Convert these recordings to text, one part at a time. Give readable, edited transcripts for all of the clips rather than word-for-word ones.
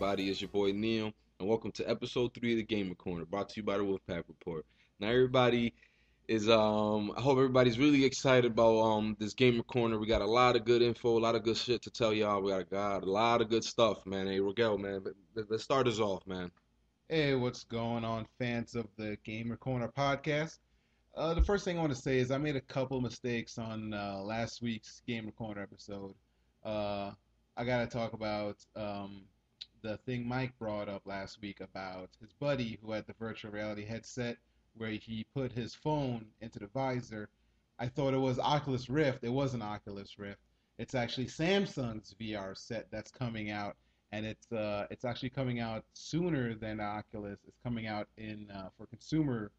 everybody? It's your boy Neil, and welcome to episode 3 of the Gamer Corner, brought to you by the Wolfpack Report. Now, everybody is I hope everybody's really excited about this Gamer Corner. We got a lot of good info, a lot of good shit to tell y'all. We got a lot of good stuff, man. Hey, Regel, man, let's start us off, man. Hey, what's going on, fans of the Gamer Corner podcast? The first thing I want to say is I made a couple mistakes on last week's Gamer Corner episode. Uh, I got to talk about the thing Mike brought up last week about his buddy who had the virtual reality headset where he put his phone into the visor. I thought it was Oculus Rift. It wasn't Oculus Rift. It's actually Samsung's VR set that's coming out, and it's actually coming out sooner than Oculus. It's coming out in for consumer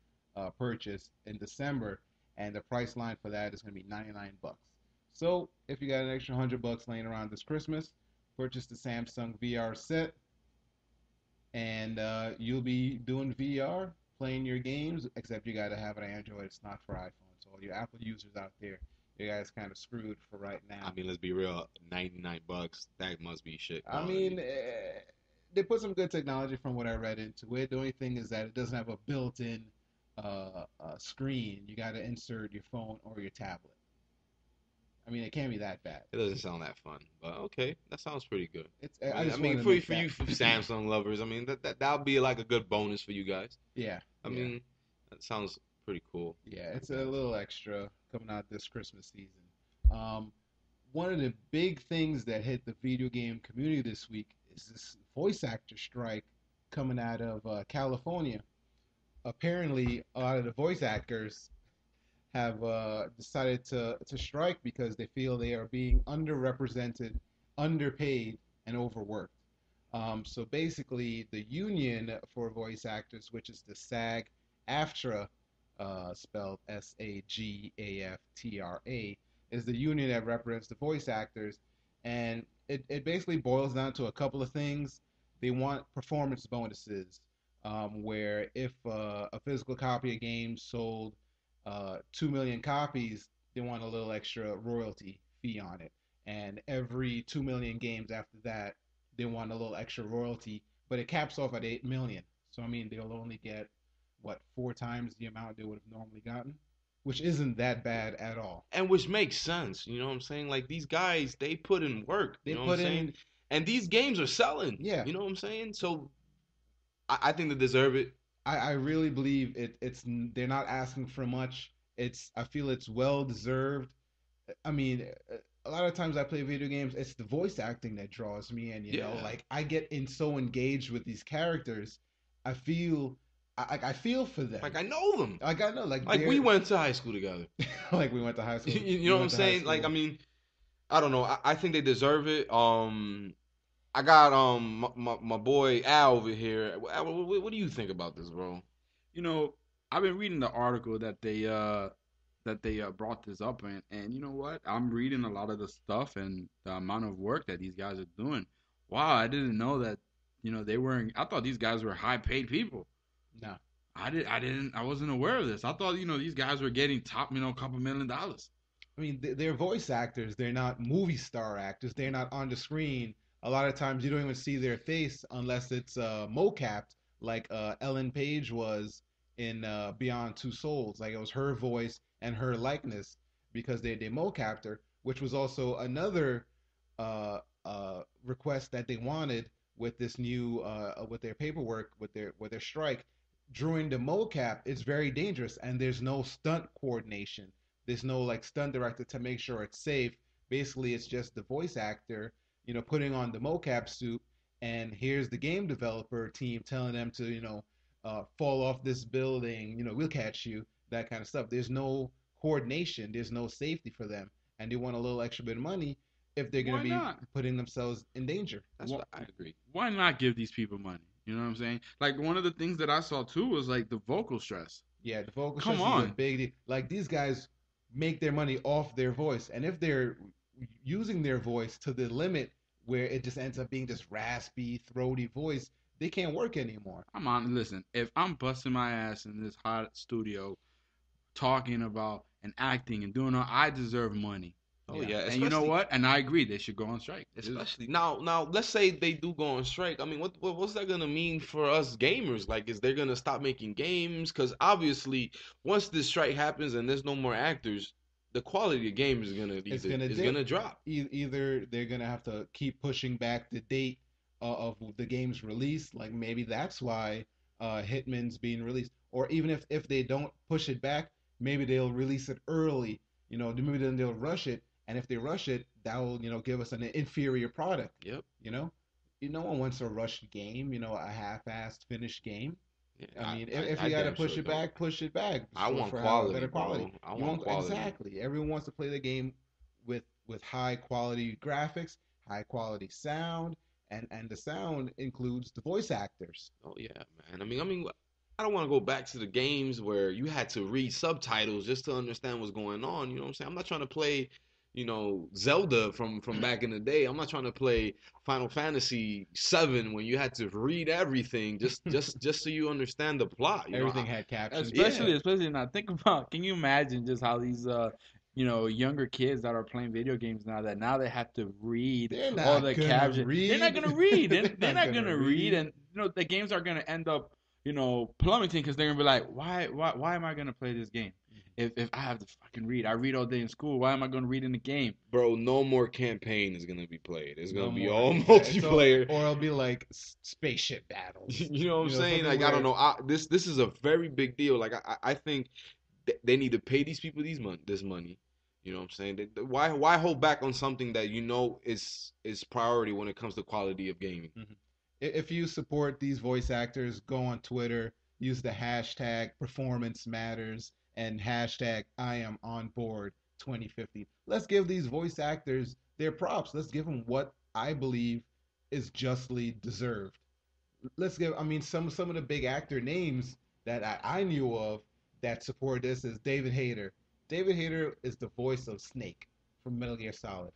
purchase in December, and the price line for that is going to be $99. So if you got an extra $100 laying around this Christmas, purchase the Samsung VR set, and you'll be doing VR, playing your games. Except you got to have an Android. It's not for iPhone. So all you Apple users out there, you guys kind of screwed for right I now. mean, let's be real, $99, that must be shit I quality. mean, they put some good technology from what I read into it. The only thing is that it doesn't have a built-in screen. You got to insert your phone or your tablet. I mean, it can't be that bad. It doesn't sound that fun, but okay, that sounds pretty good. It's. I I mean, I just mean, wanted to for make for that. you Samsung lovers, I mean that'll be like a good bonus for you guys. Yeah, I yeah, mean, that sounds pretty cool. yeah. It's a little extra coming out this Christmas season. Um, One of the big things that hit the video game community this week is this voice actor strike coming out of California. Apparently, a lot of the voice actors have decided to strike because they feel they are being underrepresented, underpaid, and overworked. So basically, the union for voice actors, which is the SAG-AFTRA, spelled SAGAFTRA, is the union that represents the voice actors, and it basically boils down to a couple of things. They want performance bonuses, where if a physical copy of game sold 2 million copies, they want a little extra royalty fee on it. And every 2 million games after that, they want a little extra royalty, but it caps off at 8 million. So, I mean, they'll only get, what, 4 times the amount they would have normally gotten, which isn't that bad at all. And which makes sense, you know what I'm saying? Like these guys, they put in work, you They know what I'm put saying? in, And these games are selling, yeah, you know what I'm saying? So I think they deserve it. I really believe they're not asking for much. I feel it's well deserved. I mean, a lot of times I play video games, it's the voice acting that draws me in, Yeah, like I get in so engaged with these characters. I feel I feel for them. like I know them. Like I know, like Like we went to high school together. like we went to high school. You We know what I'm went to high saying? Like I school. mean, I don't know. I think they deserve it. I got my boy Al over here. Al, what do you think about this, bro? You know, I've been reading the article that they brought this up and you know what? I'm reading a lot of the stuff and the amount of work that these guys are doing. Wow, I didn't know that. They weren't. I thought these guys were high paid people. No. I wasn't aware of this. I thought these guys were getting top a couple $1 million. I mean, they're voice actors. They're not movie star actors. They're not on the screen. A lot of times you don't even see their face unless it's mocapped, like Ellen Page was in Beyond Two Souls. Like it was her voice and her likeness because they mocapped her, which was also another request that they wanted with this new with their paperwork with their strike. During the mocap, it's very dangerous, and there's no stunt coordination. There's no like stunt director to make sure it's safe. Basically, it's just the voice actor, putting on the mocap suit, and here's the game developer team telling them to, fall off this building. We'll catch you. That kind of stuff. There's no coordination. There's no safety for them, and they want a little extra bit of money if they're gonna Why be not? putting themselves in danger. That's what I agree. Why not give these people money? You know what I'm saying? Like one of the things that I saw too was like the vocal stress. Yeah, the vocal Come stress is a on. big deal. Like these guys make their money off their voice, and if they're using their voice to the limit where it just ends up being this raspy, throaty voice, they can't work anymore. I'm on. Listen, if I'm busting my ass in this hot studio talking about and acting and doing all, I deserve money. Oh Yeah. yeah, And you know especially what? And I agree, they should go on strike. especially now let's say they do go on strike. I mean, what's that gonna mean for us gamers? Like, is they gonna stop making games? Because obviously, once this strike happens and there's no more actors, the quality of game is gonna It's either gonna is dip. gonna drop. Either they're gonna have to keep pushing back the date of the game's release. Like maybe that's why Hitman's being released. Or even if they don't push it back, maybe they'll release it early. Maybe then they'll rush it. And if they rush it, that will give us an inferior product. Yep. You know, no one wants a rushed game. A half-assed finished game. Yeah, I mean, if I you got to damn sure don't. push it back I want for have a quality, better bro. quality. I You want want quality. exactly. Everyone wants to play the game with high quality graphics, high quality sound, and the sound includes the voice actors. Oh yeah, man. I mean, I don't want to go back to the games where you had to read subtitles just to understand what's going on. You know what I'm saying? I'm not trying to play, Zelda from back in the day. I'm not trying to play Final Fantasy 7 when you had to read everything just so you understand the plot. Everything had captions. Yeah, Especially now, think about. Can you imagine just how these younger kids that are playing video games now, that now they have to read They're all not the gonna captions. They're not read. gonna read. They're, They're they're not not gonna gonna read, read. and the games are gonna end up plummeting, because they're gonna be like, why am I gonna play this game if I have to fucking read? I read all day in school. Why am I gonna read in the game? bro. No more campaign is gonna be played. It's No gonna be more. all It's all, multiplayer. or it'll be like spaceship battles. You know what I'm saying? Something Like, I don't where know. This is a very big deal. Like, I think they need to pay these people this money. You know what I'm saying? Why hold back on something that is priority when it comes to quality of gaming? if you support these voice actors, go on Twitter, use the hashtag performance matters and hashtag I am on board 2050. Let's give these voice actors their props. Let's give them what I believe is justly deserved. Let's give. I mean, some of the big actor names that I knew of that support this is David Hayter. David Hayter is the voice of Snake from Metal Gear Solid.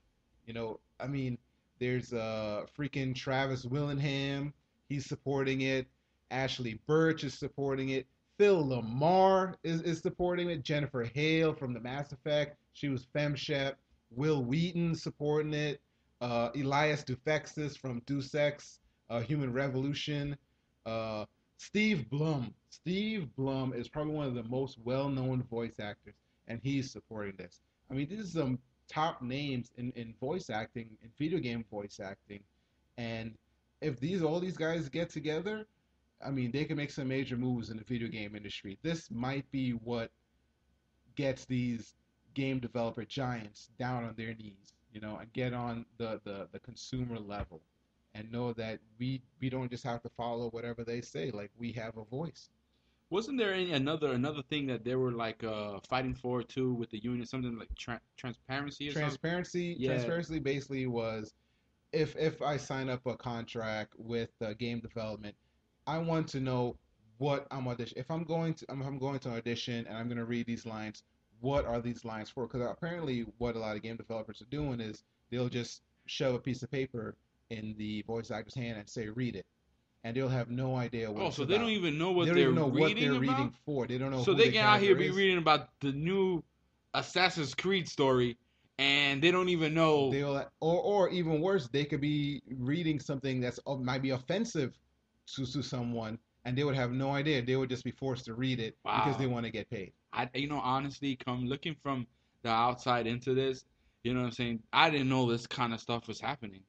I mean, there's freaking Travis Willingham. He's supporting it. Ashley Birch is supporting it. Phil Lamar is supporting it. Jennifer Hale from the Mass Effect. She was FemShep. Will Wheaton supporting it. Elias Dufexis from Deus Ex, Human Revolution. Uh, Steve Blum. Steve Blum is probably one of the most well-known voice actors, and he's supporting this. I mean, these are some top names in voice acting, in video game voice acting, and if all these guys get together, I mean, they can make some major moves in the video game industry. This might be what gets these game developer giants down on their knees, and get on the consumer level and know that we don't just have to follow whatever they say. Like, we have a voice. Wasn't there another thing that they were like fighting for too with the union, something like transparency or something? Yeah. Transparency basically was, if I sign up a contract with game development, I want to know what I'm audition. If I'm going to audition and I'm going to read these lines, what are these lines for? Because apparently, what a lot of game developers are doing is they'll just shove a piece of paper in the voice actor's hand and say, "Read it," and they'll have no idea what Oh, it's so they don't about. even know They what don't they're even know what reading they're about? reading for. They don't know So who they the can out here character be is. reading about the new Assassin's Creed story, and they don't even know. Or even worse, they could be reading something that's might be offensive to someone, and they would have no idea. They would just be forced to read it because they Wow. want to get paid. Honestly, come looking from the outside into this, you know what I'm saying? I didn't know this kind of stuff was happening.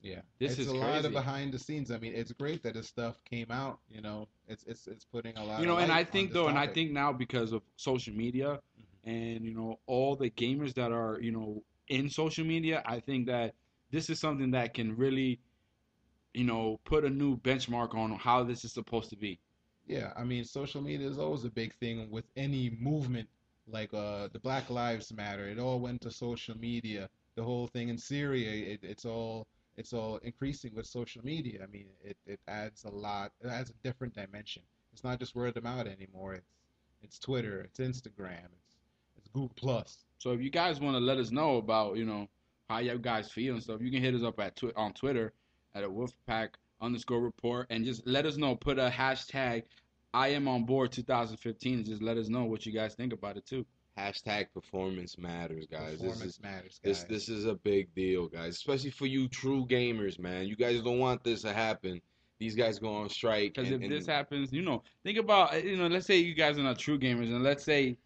Yeah, This it's is a lot of crazy. behind the scenes. I mean, it's great that this stuff came out. It's putting a lot of And light I on think this though, and I topic. think now because of social media and all the gamers that are in social media, I think that this is something that can really put a new benchmark on how this is supposed to be. Yeah, I mean, social media is always a big thing with any movement, like the Black Lives Matter. It all went to social media. The whole thing in Syria, it's all increasing with social media. I mean, it adds a lot. It adds a different dimension. It's not just word of mouth anymore. It's Twitter, it's Instagram, it's Google Plus. So if you guys want to let us know about how you guys feel and stuff, you can hit us up on Twitter at a Wolfpack_report and just let us know. Put a hashtag I am on board 2015 and just let us know what you guys think about it too. Hashtag performance matters, guys. Performance matters, This guys. is a big deal, guys. Especially for you true gamers, man. You guys don't want this to happen. These guys go on strike Because if this and happens, think about, let's say you guys are not true gamers, and let's say,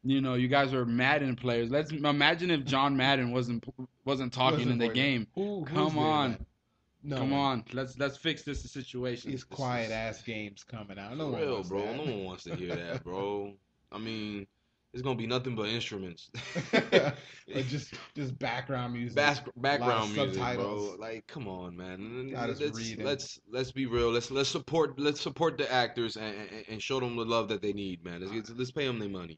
you guys are Madden players. Let's imagine if John Madden wasn't talking in Wasn't the voicing. game. Who's Come there on, then? No come one. on. Let's fix this situation. These quiet ass games coming out. No for one real, wants bro. that. No one wants to hear that, bro. I mean, it's gonna be nothing but instruments. Or just background music. Background music, subtitles. bro. Like, come on, man. Not as reading. Let's be real. Let's support the actors and show them the love that they need, man. Let's pay them their money.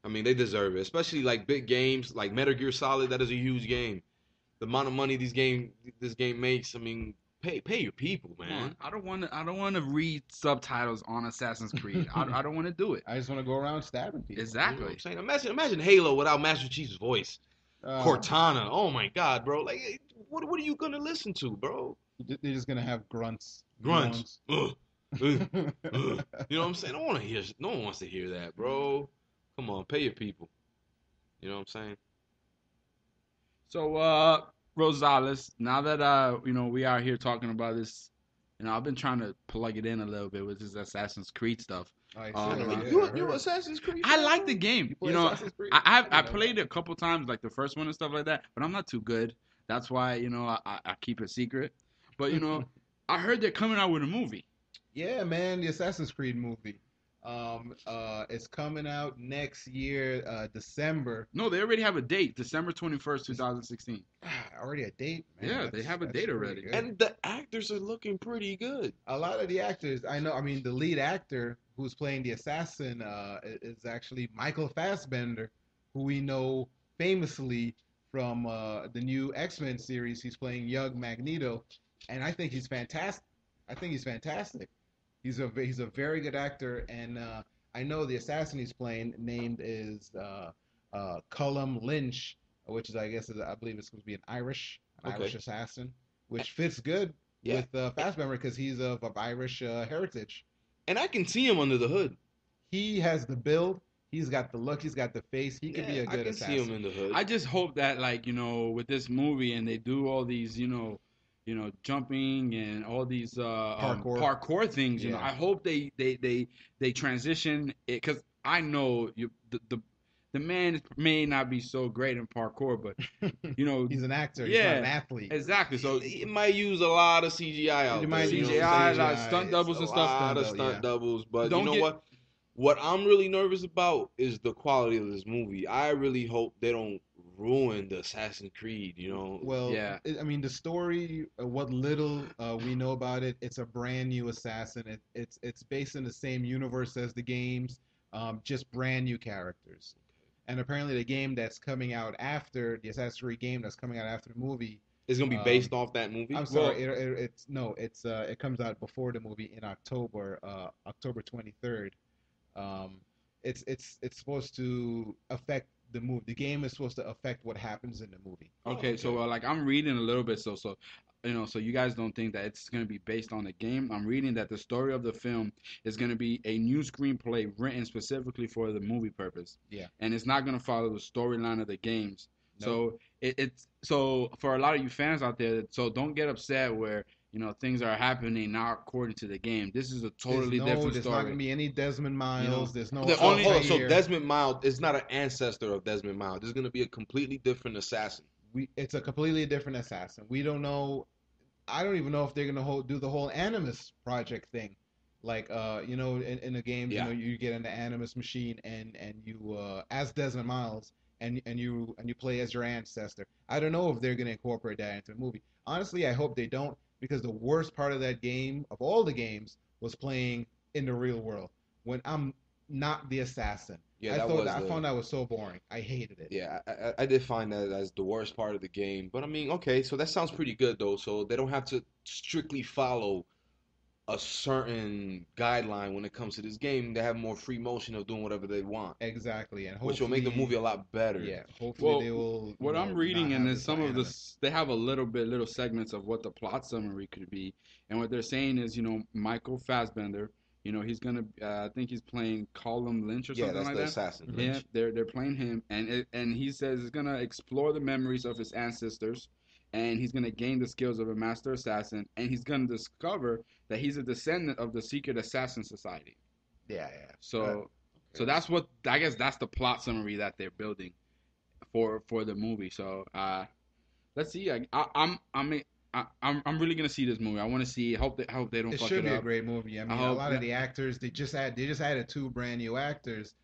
I mean, they deserve it, especially like big games like Metal Gear Solid. That is a huge game. The amount of money this game makes. I mean, pay your people, Come man. on. I don't want to read subtitles on Assassin's Creed. I don't want to do it. I just want to go around stabbing people. You know Exactly. what I'm saying? Imagine Halo without Master Chief's voice. Cortana. Oh my God, bro. Like, what are you gonna listen to, bro? They're just gonna have grunts. Grunts. Ugh, ugh, ugh. You know what I'm saying? No one wants to hear that, bro. Come on, pay your people. You know what I'm saying? So, Rosales, now that we are here talking about this, I've been trying to plug it in a little bit with this Assassin's Creed stuff. I You Assassin's Creed? I fan, like bro? the game. You play Assassin's Creed? I played it a couple times, like the first one and stuff like that, but I'm not too good. That's why I keep it secret. But I heard they're coming out with a movie. Yeah, man, the Assassin's Creed movie. It's coming out next year, December. No, they already have a date, December 21st, 2016. Already a date, man. Yeah, they have a date pretty already. good. And the actors are looking pretty good. A lot of the actors, I know. I mean, the lead actor who's playing the assassin is actually Michael Fassbender, who we know famously from the new X-Men series. He's playing young Magneto, and I think he's fantastic. He's a very good actor, and I know the assassin he's playing named is Cullum Lynch, which is I believe it's supposed to be an Irish assassin, which fits good Yeah. with Fassbender because he's of Irish heritage. And I can see him under the hood. He has the build, he's got the look, he's got the face. He could be a good I can assassin. see him in the hood. I just hope that, like, with this movie and they do all these, jumping and all these parkour things. Yeah. I hope they transition it, because I know the man may not be so great in parkour, but He's an actor. He's not an athlete. exactly. So it might use a lot of CGI out It there. might you use know what I'm CGI, saying? like stunt doubles A and stuff. lot of Stunt stunt doubles, but Don't you know get- what? What I'm really nervous about is the quality of this movie. I really hope they don't ruin the Assassin's Creed. Well, Yeah. I mean, the story, what little we know about it, it's a brand new assassin. It's based in the same universe as the games, just brand new characters. And apparently, the game that's coming out after the Assassin's Creed game that's coming out after the movie. It's gonna be based off that movie. I'm sorry, it comes out before the movie in October, October 23rd. It's supposed to affect the movie. The game is supposed to affect what happens in the movie. Okay, so like I'm reading a little bit, so so you guys don't think that it's going to be based on the game. I'm reading that the story of the film is going to be a new screenplay written specifically for the movie purpose. Yeah. And it's not going to follow the storyline of the games. Nope. So it's so for a lot of you fans out there, so don't get upset where things are happening not according to the game. This is a totally different There's story. not going to be any Desmond Miles. There's no. So Desmond Miles is not an ancestor of Desmond Miles. This is gonna be a completely different assassin. It's a completely different assassin. We don't know. I don't even know if they're gonna do the whole Animus project thing, like in the game, Yeah. you get in the Animus machine and you as Desmond Miles and you play as your ancestor. I don't know if they're gonna incorporate that into the movie. Honestly, I hope they don't, because the worst part of that game, of all the games, was playing in the real world when I'm not the assassin. Yeah, I found that was so boring. I hated it. Yeah, I did find that as the worst part of the game. But I mean, okay, so that sounds pretty good though. So they don't have to strictly follow a certain guideline when it comes to this game. They have more free motion of doing whatever they want, Exactly, and which will make the hopefully- movie a lot better. Yeah, hopefully Well, they will. What I'm reading, not and have then some of anime. this, they have a little segments of what the plot summary could be, and what they're saying is, Michael Fassbender You know, he's gonna. I think he's playing Colin Lynch or Yeah, something that's like the that. assassin. Mhm. Yeah, Lynch. they're playing him, and he says he's gonna explore the memories of his ancestors, and he's gonna gain the skills of a master assassin, and he's gonna discover that he's a descendant of the secret assassin society. Yeah, yeah. So, so Okay. that's what I guess that's the plot summary that they're building for the movie. So, let's see. I'm really gonna see this movie. I want to see. Hope they don't It fuck should it be a up. great movie. I I mean, a hope. lot of the actors they just added two brand new actors,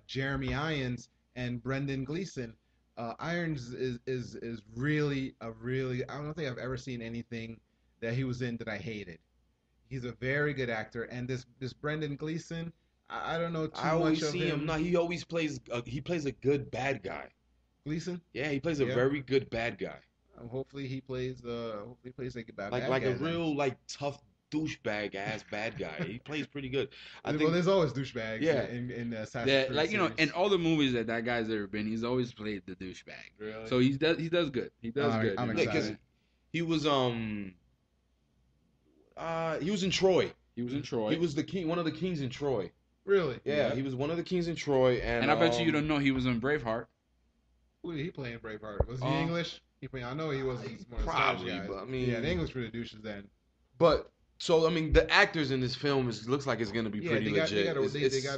Jeremy Irons and Brendan Gleeson. Irons is really a really I don't think I've ever seen anything that he was in that I hated. He's a very good actor, and this Brendan Gleeson, I don't know I too much always of see him. him. No, he always plays. He plays a good bad guy. Gleeson, Yeah, he plays a yeah. very good bad guy. Hopefully he plays like a bad Like a guy then. real like tough douchebag ass bad guy. He plays pretty good. I Well, think. there's always douchebags Yeah. in the Assassin's Yeah, Creed like in series. all the movies that guy's ever been, he's always played the douchebag. Really? So he does good. He does good. I'm You know Yeah, what I'm because excited. saying? he was in Troy. He was in He Troy, was the king, one of the kings in Troy. Really? Yeah, Yep. he was one of the kings in Troy, and I bet you don't know he was in Braveheart. Who did he play in Braveheart? Was he Uh, English? I know he wasn't one of the Spanish probably, guys. but I mean, Yeah, the English were the douches then. but so I mean, the actors in this film looks like it's gonna be Yeah, pretty legit. they got a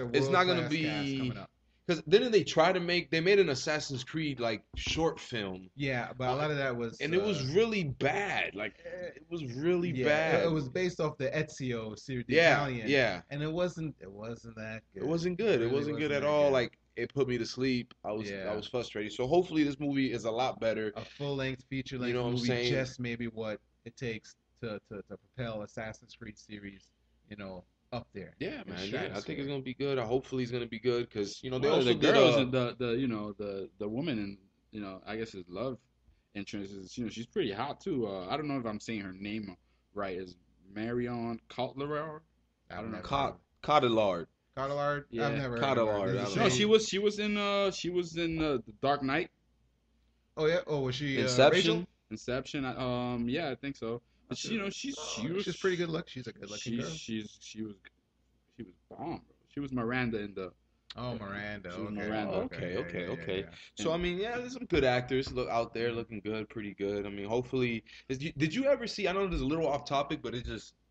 It's world not gonna class cast be coming up. because didn't they try to they made an Assassin's Creed like short film, Yeah, but a lot of that was and it was really bad. Like it was really yeah, bad. it was based off the Ezio series, the Yeah, Italian, yeah. and it wasn't that good. It wasn't good. It really wasn't good at that all. good. Like it put me to sleep. I Yeah. was frustrated. So hopefully this movie is a lot better. A full length feature You length know what I'm movie, saying? just maybe what it takes to propel Assassin's Creed series, up there. Yeah, in man. Yeah, I think stratosphere. it's gonna be good. Hopefully it's gonna be good because they Well, also the did girls and the woman and I guess his love interest is she's pretty hot too. I don't know if I'm saying her name right. Is Marion Cotillard? I don't know. Cotillard. Cotillard? Yeah, I've never Cotillard, heard I of don't her. No, know. she was in the Dark Knight, Oh yeah. Oh, was she Inception. Rachel? Inception. Yeah, I think so. But She's pretty good look. She's a good looking girl. she was bomb, bro. She was Miranda in the Oh, Miranda. She was Okay. Miranda. Okay. Yeah. So I mean, yeah, there's some good actors look out there looking good, pretty good. I mean, hopefully, did you ever see? I know this is a little off topic, but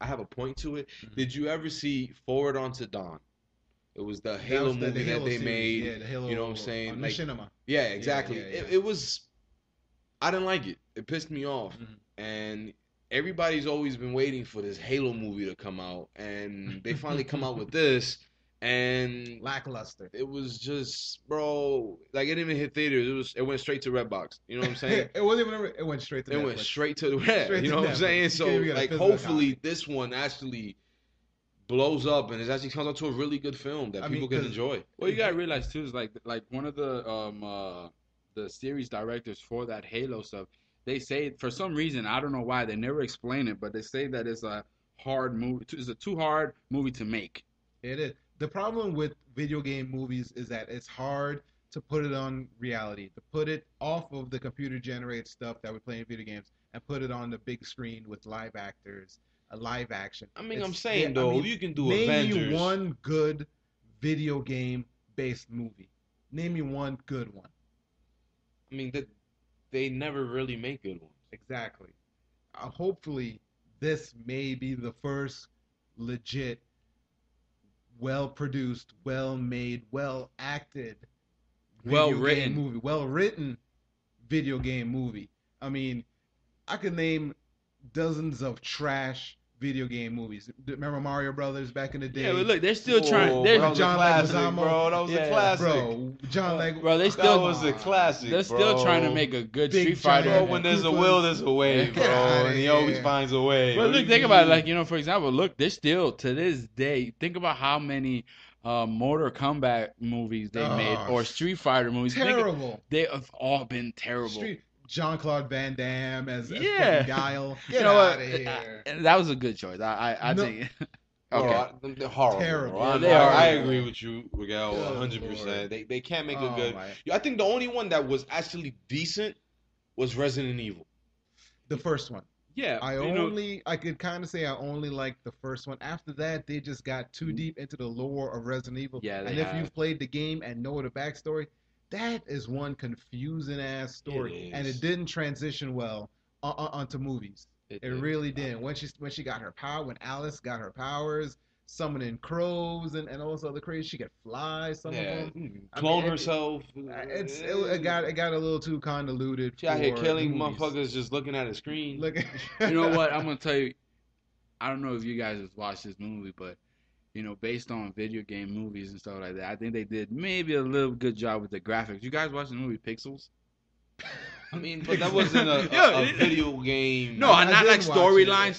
I have a point to it. Mhm. Did you ever see Forward Onto Dawn? It was the Halo was the movie Halo that they series. made. Yeah, the Halo. You know what I'm saying? On Like, Machinima. yeah, exactly. yeah. It was. I didn't like it. It pissed me off, Mhm. and everybody's always been waiting for this Halo movie to come out, and they finally come out with this, and Lackluster. it was just, bro, like it didn't even hit theaters. It went straight to Redbox. You know what I'm saying? It wasn't even. It went straight to It Netflix. went straight to the red. Straight You to know what I'm Netflix. saying? You So can't even get a like, physical hopefully copy. this one actually blows up and it actually comes out to a really good film that I mean, people can 'cause- enjoy. Well, you gotta realize too is like one of the series directors for that Halo stuff. They say for some reason I don't know why they never explain it, but they say that it's a hard movie. It's a too hard movie to make. It is. The problem with video game movies is that it's hard to put it on reality, to put it off of the computer generated stuff that we play in video games and put it on the big screen with live actors, a live action. I mean, It's- I'm saying yeah, I though, mean, you can do name Avengers. me one good video game based movie. Name me one good one. I mean, that they never really make good ones. Exactly. Hopefully, this may be the first legit, well produced, well made, well acted, Well-written movie, well written video game movie. I mean, I could name dozens of trash video game movies. Remember Mario Brothers back in the day? Yeah, but look, they're still trying. Whoa, They're that was a John classic, Leguizamo. bro. That was a Yeah, classic. Bro, John Leg. bro, they That still was a classic, they're bro. still trying to make a good Big Street Fighter. giant Bro, when there's a Koopas. will, there's a way, Get bro. outta And he always here. finds a way. But What do look, you think about it. mean? Like, for example, look, there's still to this day. Think about how many Mortal Kombat movies they made or Street Fighter movies. Terrible. They have all been terrible. Jean-Claude Van Damme as Yeah. fucking Guile. You Get know out what? of here. That was a good choice. I No. think. Bro, Okay. they're horrible. Terrible. Bro. Yeah, I, they I, are. I agree with you, Miguel, Good 100%. Lord. They can't make Oh, a good. my. I think the only one that was actually decent was Resident Evil. The first one. Yeah, I could kind of say I only liked the first one. After that, they just got too deep into the lore of Resident Evil. Yeah, they And if have. you've played the game and know the backstory, that is one confusing ass story, and it is. didn't transition well onto movies. It did. really didn't. When she got her power, when Alice got her powers, summoning crows and all this other crazy, she could fly. Some of them. Clone herself. It got a little too convoluted. She out here for killing the movies. motherfuckers just looking at a screen. Look, You know what? I'm gonna tell you. I don't know if you guys have watched this movie, but based on video game movies and stuff like that, I think they did maybe a little good job with the graphics. You guys watch the movie Pixels? I mean, but that wasn't a video game. No, not like didn't watch storyline, it.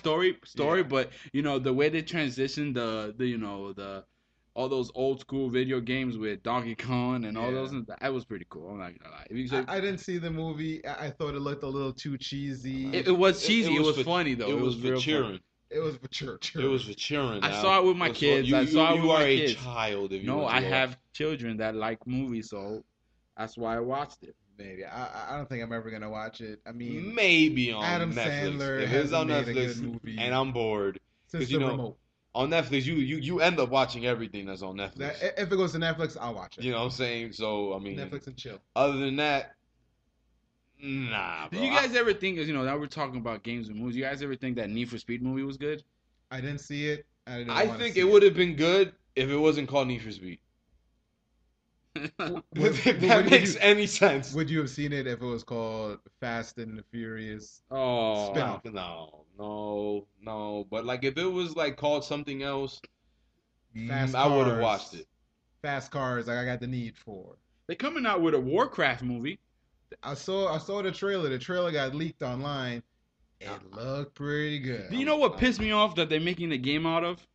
story, Yeah. but the way they transitioned the all those old school video games with Donkey Kong and all Yeah. those, that was pretty cool. I'm not gonna lie. If you say- I didn't see the movie. I thought it looked a little too cheesy. it was cheesy. It was for- funny though. It was for real cheering. funny. It was for church. It was for cheering. I now. saw it with my kids. I saw it with you are my a kids. child. If you No, went to I go have children that like movies, so that's why I watched it. Maybe I don't think I'm ever gonna watch it. I mean, maybe on Adam Netflix. Sandler If it's on hasn't made a Netflix good movie and I'm bored, since you the know, remote. on Netflix you end up watching everything that's on Netflix. If it goes to Netflix, I'll watch it. You know what I'm saying? So I mean, Netflix and chill. other than that, nah, bro. Did you guys ever think, now we're talking about games and movies, you guys ever think that Need for Speed movie was good? I didn't see it. I think it would have been good if it wasn't called Need for Speed. If that makes any sense. Would you have seen it if it was called Fast and the Furious? Oh, Spin-off. No. But like if it was like called something else, Fast I would have Cars. watched it. Fast Cars, like I got the need for. they're coming out with a Warcraft movie. I saw the trailer. The trailer got leaked online. It looked pretty good. Do you know what pissed me off that they're making a game out of?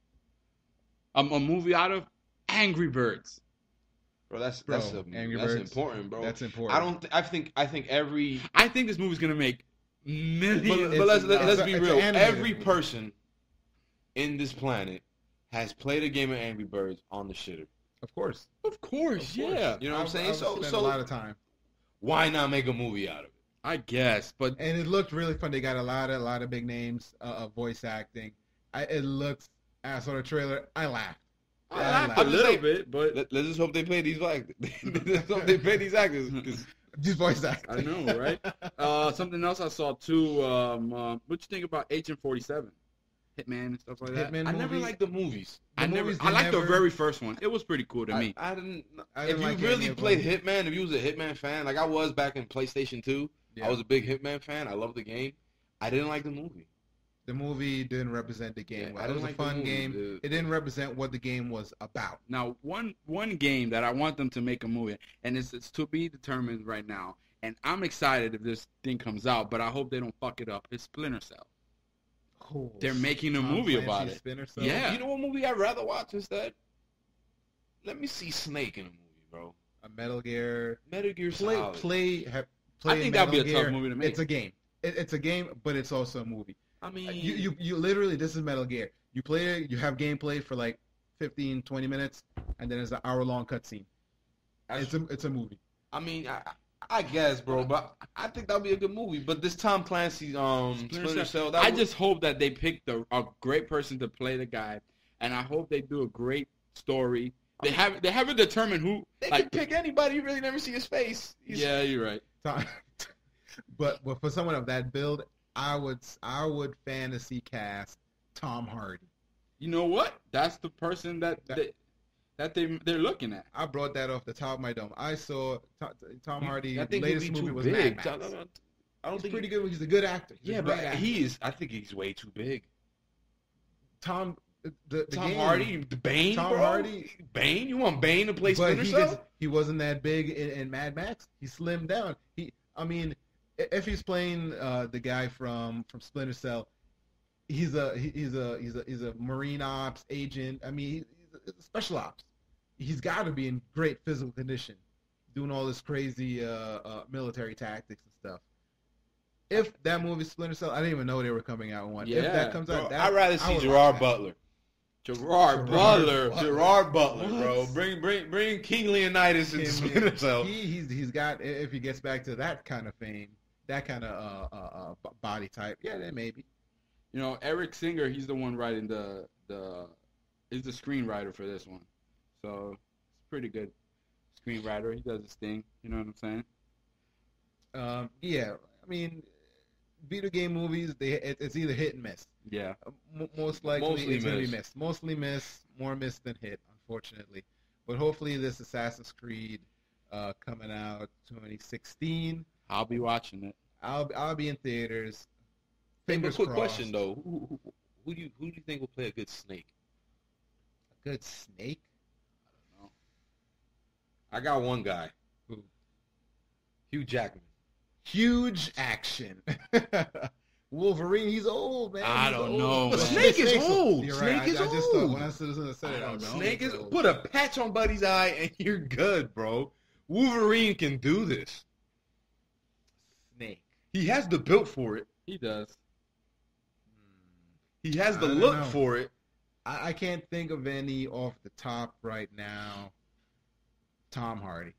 A movie out of? Angry Birds. Bro, that's Angry that's Birds. important, bro. That's important. I think every I think this movie's gonna make millions. but let's it's be an real. animated Every movie. person in this planet has played a game of Angry Birds on the shitter. Of course. Of course, yeah. You know what I'm saying? I've spent a lot of time. Why not make a movie out of it? I guess, but And it looked really fun. They got a lot of big names of voice acting. It looks. I saw the trailer. I laughed. I laughed a I'm just little saying, bit, but Let's just hope they play these actors. Let's hope they pay these actors. 'Cause These voice acting. I know, right? Something else I saw too. What you think about Agent 47, Hitman and stuff like that? Hitman I never movie. liked the movies. I liked the very first one. It was pretty cool to me. I didn't. I If didn't you like really any of played them. Hitman, if you was a Hitman fan, like I was back in PlayStation 2, Yeah. I was a big Hitman fan. I loved the game. I didn't like the movie. The movie didn't represent the game Yeah, well. I It was didn't a like the fun movie, game. dude. It didn't represent what the game was about. Now, one game that I want them to make a movie, and it's to be determined right now. And I'm excited if this thing comes out, but I hope they don't fuck it up. It's Splinter Cell. Oh, They're making a Tom movie Clancy's about it. Splinter Cell. Yeah. You know what movie I'd rather watch instead? Let me see Snake in a movie, bro. A Metal Gear. Metal Gear Play Solid. I think that'd be a Metal tough Gear. movie to make. It's a game. It's a game, but it's also a movie. I mean, You literally, this is Metal Gear. You play it, you have gameplay for like 15, 20 minutes, and then there's an hour-long cutscene. It's a movie. I mean, I guess, bro, but I think that'd be a good movie. But this Tom Clancy Splinter Cell, I just hope that they picked a great person to play the guy, and I hope they do a great story. They haven't determined who. they Like, could pick anybody. You really never see his face. yeah, you're right. But for someone of that build, I would fantasy cast Tom Hardy. You know what? That's the person that they're looking at. I brought that off the top of my dome. I saw Tom Hardy. I think latest he'd be movie too was big. Mad Max. I don't He's think pretty good. He's a good actor. He's a Yeah, great but actor. he is. I think he's way too big. Tom the Tom game, Hardy, the Bane, Tom bro. Hardy. Bane. You want Bane to play but Splinter Cell? he wasn't that big in Mad Max. He slimmed down. I mean, if he's playing the guy from Splinter Cell, he's a Marine Ops agent. I mean, he's a special ops. He's got to be in great physical condition, doing all this crazy military tactics and stuff. If that movie Splinter Cell, I didn't even know they were coming out one. If Yeah, that comes out, Bro, I'd rather see would Gerard watch that. Butler. Gerard Butler. Gerard Butler, What? bro. Bring King Leonidas into Splinter Cell. He's got, if he gets back to that kind of fame, that kind of body type, yeah, then maybe. You know, Eric Singer, he's the one writing he's the screenwriter for this one. So it's pretty good screenwriter. He does his thing. You know what I'm saying? Yeah, I mean, video game movies, it's either hit and miss. Yeah. Most likely Mostly it's going to be miss. missed. Mostly miss, more miss than hit, unfortunately. But hopefully this Assassin's Creed coming out 2016, I'll be watching it. I'll be in theaters. Hey, but Fingers quick crossed. question though, who do you think will play a good Snake? A good Snake? I got one guy. Who? Hugh Jackman. Huge action. Wolverine, he's old, man. I He's don't old. know, But man. Snake is old. You're right. Snake is I just thought old. when I said it, I don't know. Snake is He's old. put a patch on Buddy's eye and you're good, bro. Wolverine can do this. Snake. He has the build for it. He does. He has the I don't look know. for it. I can't think of any off the top right now. Tom Hardy.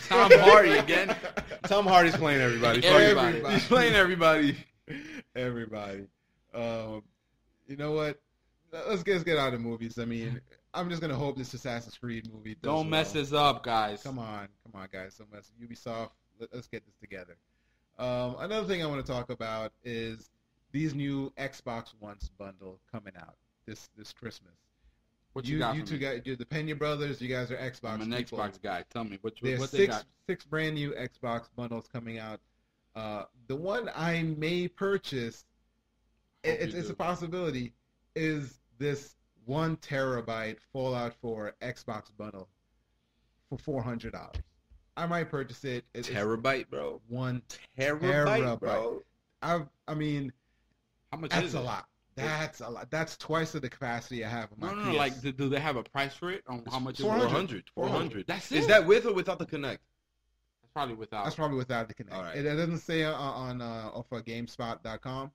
Tom Hardy again. Tom Hardy's playing everybody. Everybody. He's playing everybody. Everybody. You know what? Let's get out of the movies. I mean, I'm just gonna hope this Assassin's Creed movie does Don't mess well. this up, guys. Come on, guys. Don't mess. Ubisoft. Let's get this together. Another thing I want to talk about is these new Xbox One's bundle coming out this Christmas. What you got you for two me? guys, you're the Pena brothers. You guys are Xbox. I'm an people. Xbox guy. Tell me what There's they got. six brand new Xbox bundles coming out. The one I may purchase, it's a possibility, is this 1 terabyte Fallout 4 Xbox bundle for $400. I might purchase it. It's Terabyte, bro. 1 Terabyte, bro. I mean, How much that's is a it? lot. That's a lot. That's twice of the capacity I have on my No. PS. Like, do they have a price for it? On how much? 400. 400. That's Is it? that with or without the Connect? That's probably without. That's probably without the Kinect. All right. It doesn't say on off of GameSpot.com.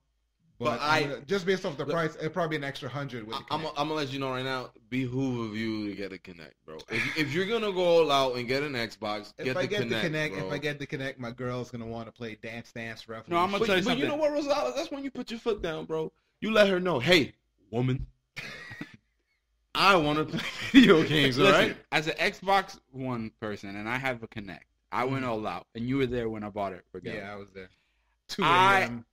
But just based off the Look, price, it'd probably be an extra 100 with the I'm Kinect. gonna let you know right now. Behoove of you to get a Connect, bro. If you're gonna go all out and get an Xbox, If I get the Kinect, bro. if I get the Kinect, my girl's gonna want to play Dance Dance Revolution. No, I'm gonna tell you But something. you know what, Rosales? That's when you put your foot down, bro. You let her know, hey, woman, I want to play video games, all Listen, right? as an Xbox One person, and I have a Kinect, I went all out, and you were there when I bought it. Yeah, I was there. 2 I- a.m.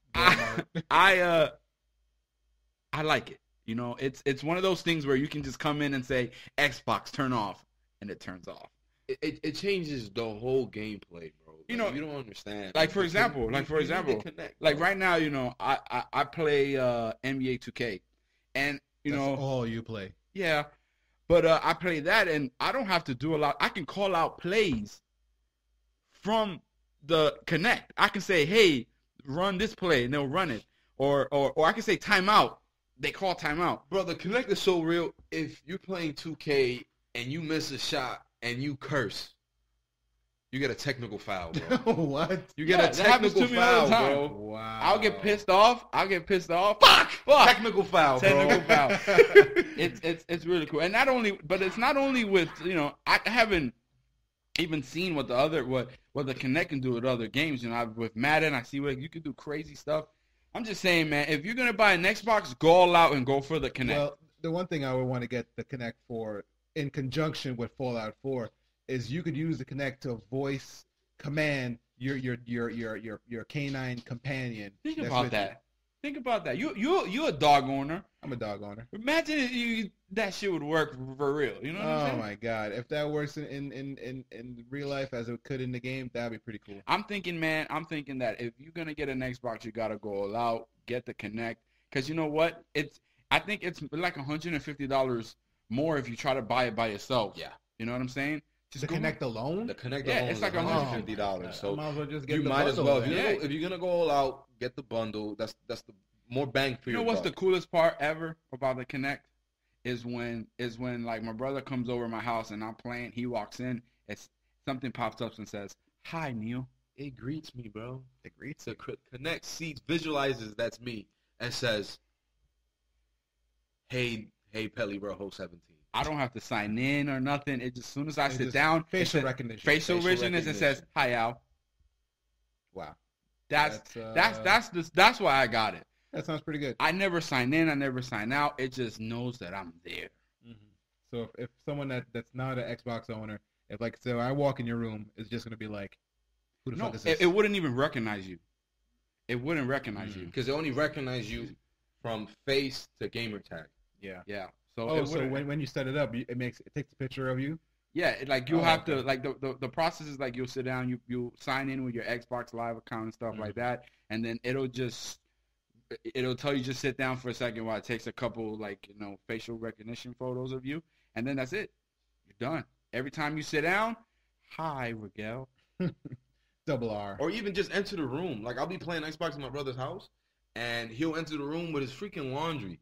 I like it. You know, it's one of those things where you can just come in and say Xbox turn off, and it turns off. It changes the whole gameplay, bro. You know, you don't understand. like, for You example, need like, for the example, Kinect, Like bro. right now, you know, I play NBA 2K, and you That's know, all you play. yeah, but I play that, and I don't have to do a lot. I can call out plays from the Kinect. I can say, hey, run this play, and they'll run it, or I can say timeout. They call timeout. Bro, the Kinect is so real. If you're playing 2K and you miss a shot and you curse, you get a technical foul, bro. What? You get Yeah, a that happens technical to me all foul, the time. bro. Wow. I'll get pissed off. Fuck! Technical foul, bro. Technical foul. It's really cool, and it's not only with, you know, I haven't even seen what the Kinect can do with other games. You know, with Madden, I see what you can do, crazy stuff. I'm just saying, man, if you're gonna buy an Xbox, go all out and go for the Kinect. Well, the one thing I would want to get the Kinect for, in conjunction with Fallout 4, is you could use the Kinect to voice command your canine companion. Think that's about with that. you. Think about that. You're a dog owner. I'm a dog owner. Imagine if that shit would work for real. You know what I'm Oh saying? my god! If that works in real life as it could in the game, that'd be pretty cool. I'm thinking that if you're gonna get an Xbox, you gotta go all out, get the Kinect, because you know what? I think it's like $150 more if you try to buy it by yourself. Yeah. You know what I'm saying? The go- Kinect alone? The Kinect Yeah, alone it's is like $150. So might as well just get you the might as bundle well. then. Yeah. If you're gonna go all out, get the bundle. That's the more bang for You your know what's the buck. coolest part ever about the Kinect? Is when like my brother comes over my house and I'm playing, he walks in, something pops up and says, "Hi, Neil." It greets me, bro. It greets The Kinect sees, visualizes that's me, and says, "Hey, Pelly, bro, host 17." I don't have to sign in or nothing. It just, as soon as I It sit just- down, facial it says- recognition. facial Facial recognition, it says, recognition. "Hi, Al." Wow. That's why I got it. That sounds pretty good. I never sign in, I never sign out. It just knows that I'm there. Hmm. So if someone that's not an Xbox owner, if like so I walk in your room, it's just gonna be like, who the fuck is this? It wouldn't even recognize you. It wouldn't recognize you. Because they only recognize you from face to gamer tag. Yeah. Yeah. So when you set it up, it takes a picture of you. Yeah, like you have to like the process is like you'll sit down, you sign in with your Xbox Live account and stuff like that, and then it'll tell you just sit down for a second while it takes a couple facial recognition photos of you, and then that's it. You're done. Every time you sit down, hi Regel. Double R. Or even just enter the room. Like I'll be playing Xbox in my brother's house, and he'll enter the room with his freaking laundry.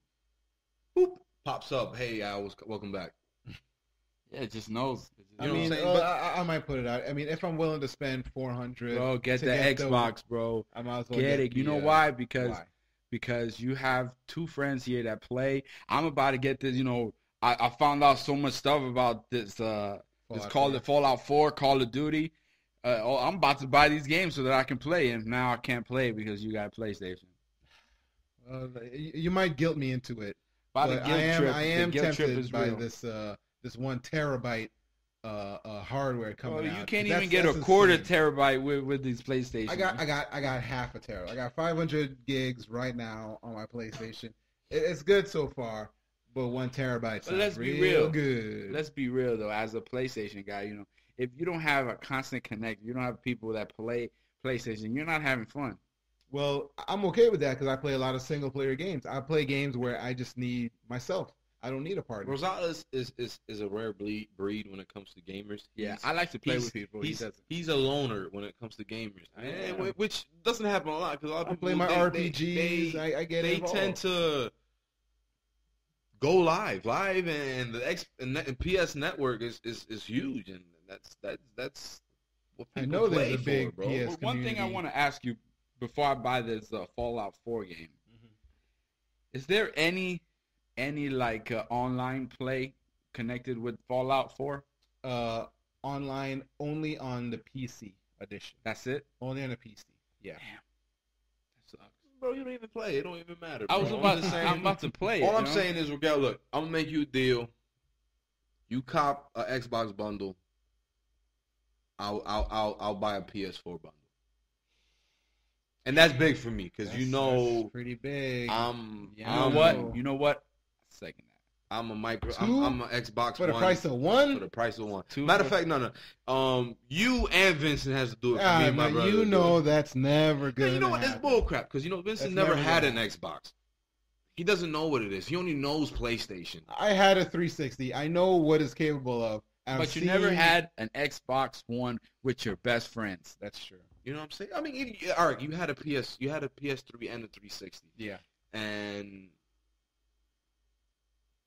Boop, pops up. Hey, welcome back. Yeah, it just knows. I mean, I might put it out. I mean, if I'm willing to spend $400, bro, get the Xbox, bro. I might as well get it. You know why? Because you have two friends here that play. I'm about to get this. I found out so much stuff about this. It's called Fallout 4, Call of Duty. I'm about to buy these games so that I can play, and now I can't play because you got a PlayStation. You might guilt me into it. But I am tempted by this 1 terabyte hardware coming out. You can't even get a quarter terabyte with these PlayStations. I got half a terabyte. I got 500 gigs right now on my PlayStation. It's good so far, but 1 terabyte sounds real good. Let's be real though. As a PlayStation guy, if you don't have a constant connect, you don't have people that play PlayStation, you're not having fun. Well, I'm okay with that because I play a lot of single-player games. I play games where I just need myself. I don't need a partner. Rosales is a rare breed when it comes to gamers. Yeah, I like to play with people. He's a loner when it comes to gamers, which doesn't happen a lot because a lot of people play my RPGs. I get it. They tend to go live, and the PS network is huge, and that's what people I know play there's a big for, bro. PS One thing I want to ask you before I buy this Fallout 4 game, is there any online play connected with Fallout 4? Online only on the PC edition. That's it? Only on the PC. Yeah. Damn. That sucks. Bro, you don't even play. It don't even matter. Bro. I'm about to play. All I'm saying is, Regel, look, I'm gonna make you a deal. You cop an Xbox bundle. I'll buy a PS4 bundle. And that's big for me because that's pretty big. You know what? Second that. I'm I'm an Xbox for the price of one. For the price of one. Matter of fact, no. You and Vincent has to do it for me, my brother. You know that's never good. You know what? It's bullcrap because Vincent never had an Xbox. He doesn't know what it is. He only knows PlayStation. I had a 360. I know what it's capable of. But you never had an Xbox One with your best friends. That's true. You know what I'm saying? I mean, all right, you had a PS3 and a 360. Yeah. And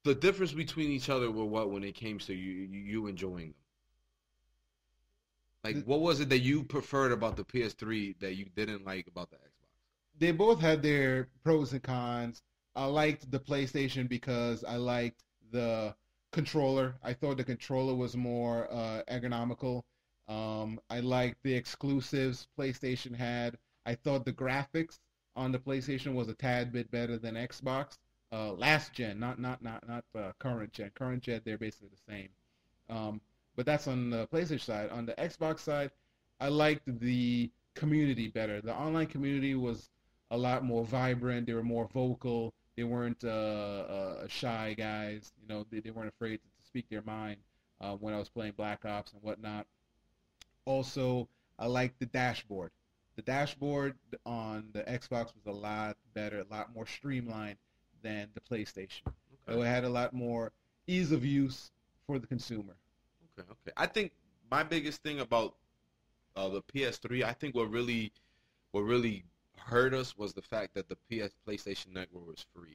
the difference between each other were what when it came to you enjoying them? Like, what was it that you preferred about the PS3 that you didn't like about the Xbox? They both had their pros and cons. I liked the PlayStation because I liked the controller. I thought the controller was more ergonomical. I liked the exclusives PlayStation had. I thought the graphics on the PlayStation was a tad bit better than Xbox. Last gen, not current gen. Current gen, they're basically the same. But that's on the PlayStation side. On the Xbox side, I liked the community better. The online community was a lot more vibrant. They were more vocal. They weren't shy guys. They weren't afraid to speak their mind when I was playing Black Ops and whatnot. Also, I liked the dashboard. The dashboard on the Xbox was a lot better, a lot more streamlined than the PlayStation. Okay. It had a lot more ease of use for the consumer. Okay. I think my biggest thing about the PS3, I think what really hurt us was the fact that the PlayStation Network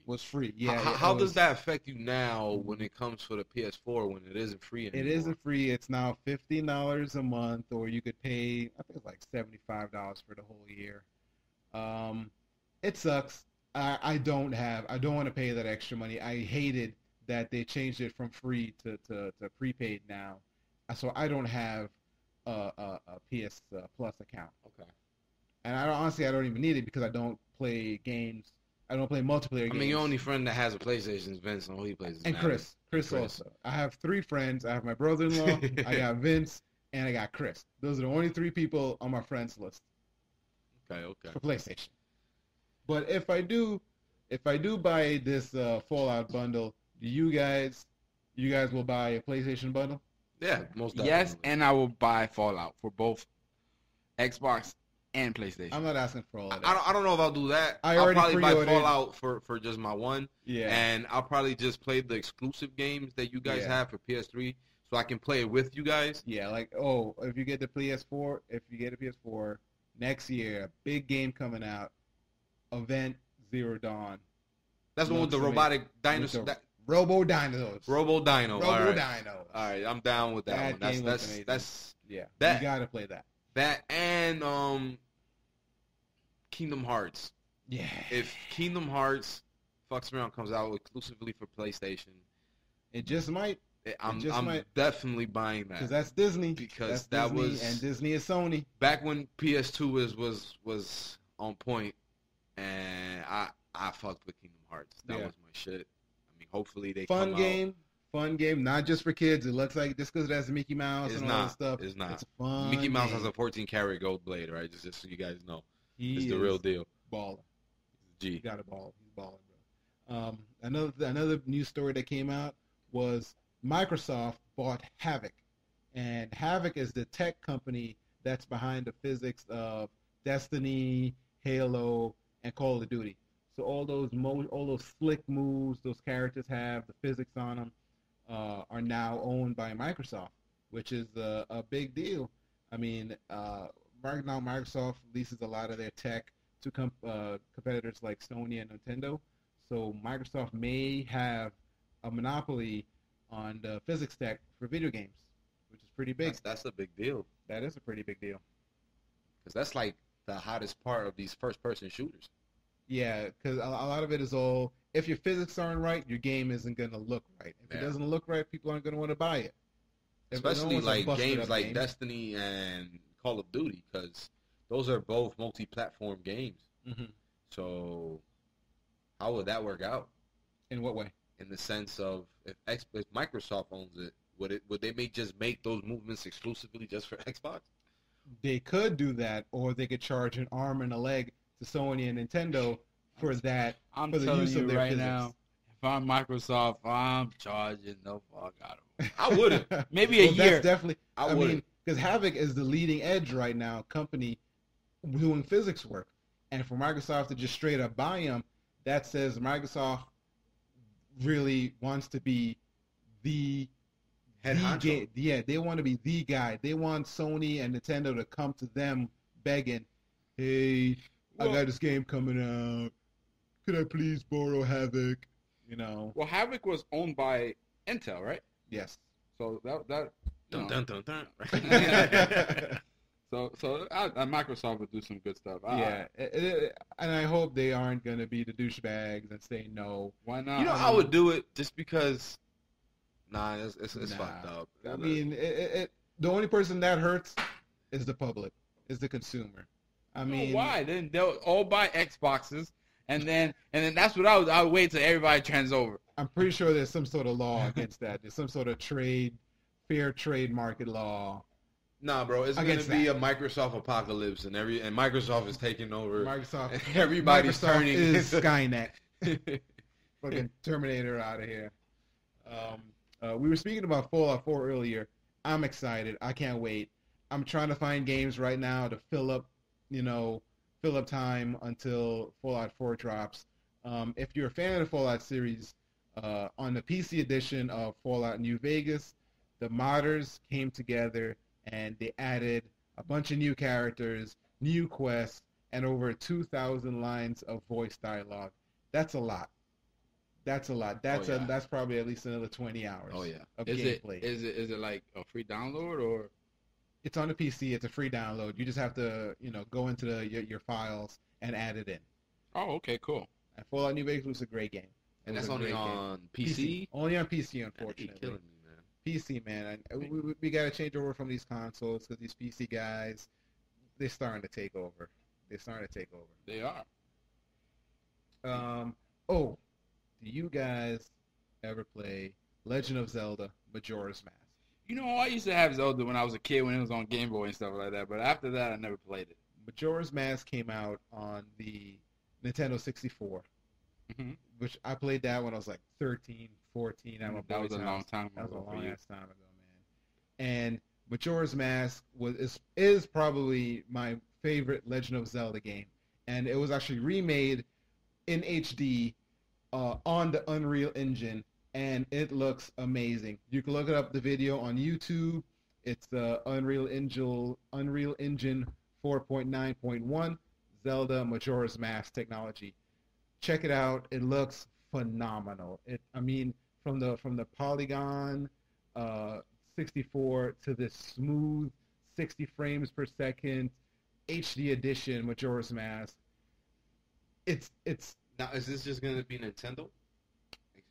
was free. Yeah. How does that affect you now when it comes for the PS4 when it isn't free anymore? It isn't free. It's now $15 a month, or you could pay, I think it's like $75 for the whole year. It sucks. I don't want to pay that extra money. I hated that they changed it from free to prepaid now, so I don't have a PS Plus account. Okay. And honestly, I don't even need it because I don't play games. I don't play multiplayer games. I mean, your only friend that has a PlayStation is Vince, and all he plays is and Madden. Chris. Chris also. I have 3 friends. I have my brother-in-law. I got Vince, and I got Chris. Those are the only 3 people on my friends list. Okay. For PlayStation. But if I do buy this Fallout bundle, you guys will buy a PlayStation bundle? Yeah, most definitely. Yes, and I will buy Fallout for both Xbox and PlayStation. I'm not asking for all of that. I don't know if I'll do that. I'll probably buy Fallout for just my one. Yeah. And I'll probably just play the exclusive games that you guys have for PS3 so I can play it with you guys. Yeah, like, if you get a PS4, next year, a big game coming out, Event Zero Dawn. That's the one with the robotic dinosaur. Robo Dinos. Robo Dino. Robo Dinos. All right, I'm down with that one. That's yeah. That, you gotta play that. That and Kingdom Hearts. Yeah. If Kingdom Hearts fucks around comes out exclusively for PlayStation, it just might. I'm definitely buying that because that's Disney. Because that's Disney, was and Disney is Sony. Back when PS2 was on point, and I fucked with Kingdom Hearts. That was my shit. I mean, hopefully they fun game, not just for kids. It looks like just because it has Mickey Mouse and all that stuff. It's not. It's fun. Mickey Mouse has a 14-karat gold blade, right? Just so you guys know, it's the real deal. Baller. G. He got a ball. He's balling, bro. Another news story that came out was Microsoft bought Havok, and Havok is the tech company that's behind the physics of Destiny, Halo, and Call of Duty. So all those slick moves those characters have, the physics on them, are now owned by Microsoft, which is a big deal. I mean, now Microsoft leases a lot of their tech to competitors like Sony and Nintendo. So Microsoft may have a monopoly on the physics tech for video games, which is pretty big. That's a big deal. That is a pretty big deal. Because that's like the hottest part of these first-person shooters. Yeah, because a lot of it is all, if your physics aren't right, your game isn't going to look right. If it doesn't look right, people aren't going to want to buy it. Especially like games like Destiny and Call of Duty, because those are both multi-platform games. Mm-hmm. So how would that work out? In what way? In the sense of if Microsoft owns it, would they just make those movements exclusively just for Xbox? They could do that, or they could charge an arm and a leg to Sony and Nintendo for that. I'm for the telling use you of their right physics. now, if I'm Microsoft, I'm charging the fuck out of them. I wouldn't. Maybe a year. That's definitely. I mean, because Havok is the leading edge right now company doing physics work, and for Microsoft to just straight up buy them, that says Microsoft really wants to be the head honcho. They want to be the guy. They want Sony and Nintendo to come to them begging, "Hey, I got this game coming out. Could I please borrow Havok?" You know. Well, Havok was owned by Intel, right? Yes. So that. Dun, dun, dun, dun. So Microsoft would do some good stuff. And I hope they aren't going to be the douchebags and say no. Why not? You know, I would do it just because. Nah, it's fucked up. I mean, the only person that hurts is the public, is the consumer. I mean, why? Then they'll all buy Xboxes, and then that's what I would wait till everybody trends over. I'm pretty sure there's some sort of law against that. There's some sort of fair trade market law. Nah, bro, it's gonna be a Microsoft apocalypse, and Microsoft is taking over. Microsoft, everybody's turning is Skynet. Fucking Terminator out of here. We were speaking about Fallout 4 earlier. I'm excited. I can't wait. I'm trying to find games right now to fill up time until Fallout 4 drops. If you're a fan of the Fallout series, on the PC edition of Fallout New Vegas, the modders came together and they added a bunch of new characters, new quests, and over 2,000 lines of voice dialogue. That's a lot. That's probably at least another 20 hours. Of gameplay. Is it like a free download or? It's on the PC. It's a free download. You just have to go into your files and add it in. Oh, okay, cool. And Fallout New Vegas was a great game. And that's only on PC? Only on PC, unfortunately. You're killing me, man. PC, man. We got to change over from these consoles because these PC guys, they're starting to take over. They're starting to take over. They are. Do you guys ever play Legend of Zelda Majora's Mask? You know, I used to have Zelda when I was a kid when it was on Game Boy and stuff like that. But after that, I never played it. Majora's Mask came out on the Nintendo 64, which I played that when I was like 13, 14. That was a long time ago. That was a long ass time ago, man. And Majora's Mask is probably my favorite Legend of Zelda game, and it was actually remade in HD on the Unreal Engine, and it looks amazing. You can look it up the video on YouTube. It's the Unreal Engine 4.9.1 Zelda Majora's Mask technology. Check it out. It looks phenomenal. From the polygon 64 to this smooth 60 frames per second HD edition Majora's Mask. It's Now, is this just gonna be Nintendo?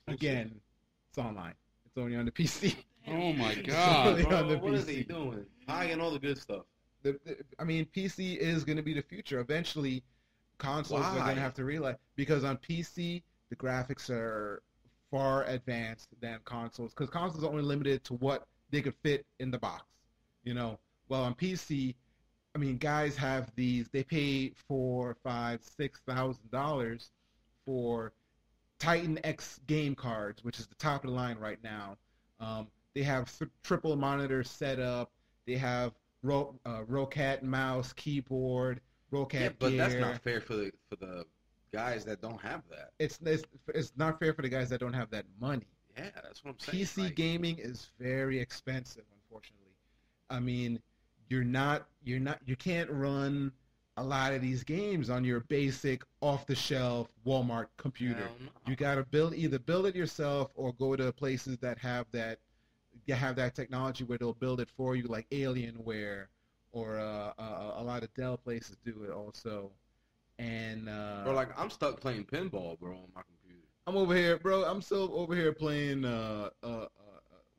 Again, it's online. It's only on the PC. Oh my God! Bro, what are they doing? Hiding all the good stuff. PC is going to be the future. Eventually, consoles are going to have to realize, because on PC the graphics are far advanced than consoles, because consoles are only limited to what they could fit in the box. Well, on PC, guys have these. They pay $4,000, $5,000, $6,000 for Titan X game cards, which is the top of the line right now. They have triple monitor setup. They have Rocat mouse, keyboard, Rocat gear. But that's not fair for the guys that don't have that. It's not fair for the guys that don't have that money. Yeah, that's what I'm saying. PC gaming is very expensive, unfortunately. You can't run a lot of these games on your basic off-the-shelf Walmart computer. No. You gotta either build it yourself or go to places that have that technology where they'll build it for you, like Alienware, or a lot of Dell places do it also. And Bro, I'm stuck playing pinball, bro, on my computer. I'm over here, bro. I'm still over here playing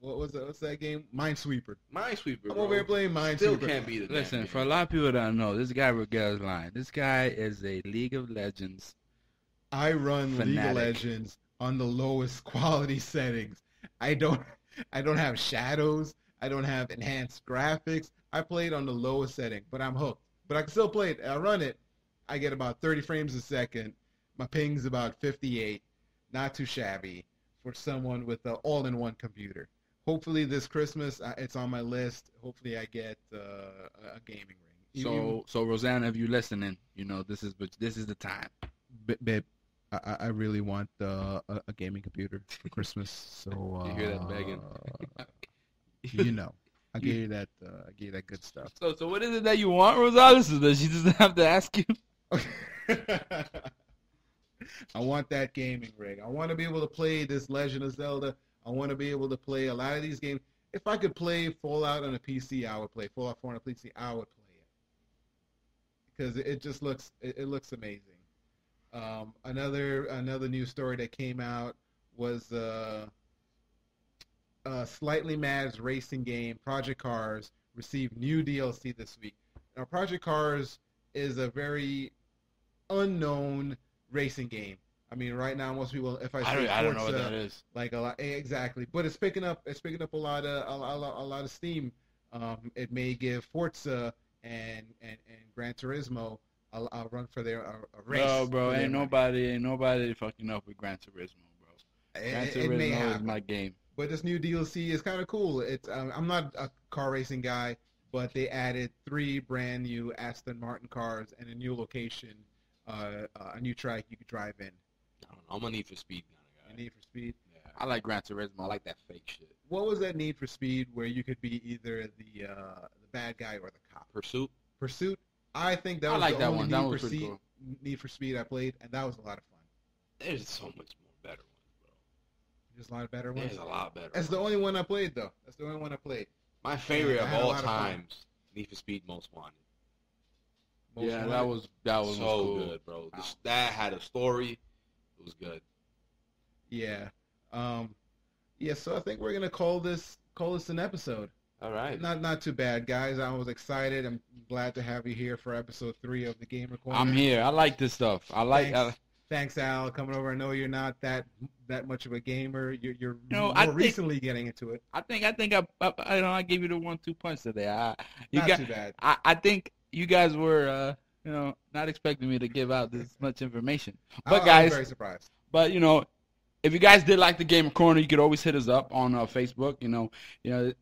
what's that game? Minesweeper. Minesweeper, I'm over here playing Minesweeper. Still can't beat it. Listen, for a lot of people that don't know, this guy Regel's lying. This guy is a League of Legends. I run fanatic. League of Legends on the lowest quality settings. I don't have shadows. I don't have enhanced graphics. I played on the lowest setting, but I'm hooked. But I can still play it. I run it. I get about 30 frames a second. My ping's about 58. Not too shabby for someone with an all-in-one computer. Hopefully this Christmas, it's on my list. Hopefully I get a gaming ring. So Rosanna, if you're listening, this is the time. Babe, I really want a gaming computer for Christmas. So you hear that begging? I gave you that good stuff. So what is it that you want, Rosales? So that she doesn't have to ask you. I want that gaming rig. I want to be able to play this Legend of Zelda. I want to be able to play a lot of these games. If I could play Fallout on a PC, I would play Fallout 4 on a PC. I would play it because it just looks amazing. Another news story that came out was Slightly Mad's racing game Project Cars received new DLC this week. Now, Project Cars is a very unknown racing game. Right now most people, if I say Forza, I don't know what that is. Like a lot, exactly. But it's picking up a lot of steam. It may give Forza and Gran Turismo a run for their a race. No, bro, ain't nobody fucking up with Gran Turismo, bro. Gran Turismo is my game. But this new DLC is kind of cool. It's I'm not a car racing guy, but they added 3 brand new Aston Martin cars and a new location, a new track you could drive in. I don't know. I'm a Need for Speed kind of guy. Need for Speed? Yeah. I like Gran Turismo. I like that fake shit. What was that Need for Speed where you could be either the bad guy or the cop? Pursuit? I think that was the only Need for Speed I played, and that was a lot of fun. There's so much more better ones, bro. There's a lot of better ones? There's a lot better That's the only one I played, though. That's the only one I played. My favorite of all times, Need for Speed Most Wanted. That was so cool. Good, bro. That had a story. It was good. Yeah. So I think we're gonna call this an episode. All right. Not too bad, guys. I was excited. I'm glad to have you here for episode 3 of the Gamer Corner. I'm here. I like this stuff. I like. Thanks, Al, coming over. I know you're not that much of a gamer. You're I recently getting into it. I think I gave you the 1-2 punch today. Too bad. I think you guys were not expecting me to give out this much information. But I was guys, very surprised. But if you guys did like the Gamer Corner, you could always hit us up on Facebook.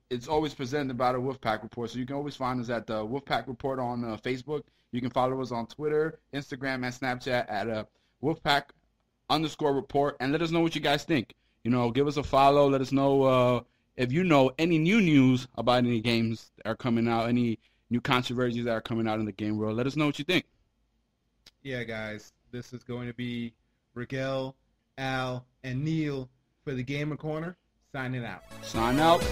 It's always presented by the Wolfpack Report, so you can always find us at the Wolfpack Report on Facebook. You can follow us on Twitter, Instagram, and Snapchat at Wolfpack_report, and let us know what you guys think. Give us a follow. Let us know if you know any new news about any games that are coming out, any new controversies that are coming out in the game world. Let us know what you think. Yeah, guys, this is going to be Regel, Al, and Neil for the Gamer Corner, signing out. Sign out.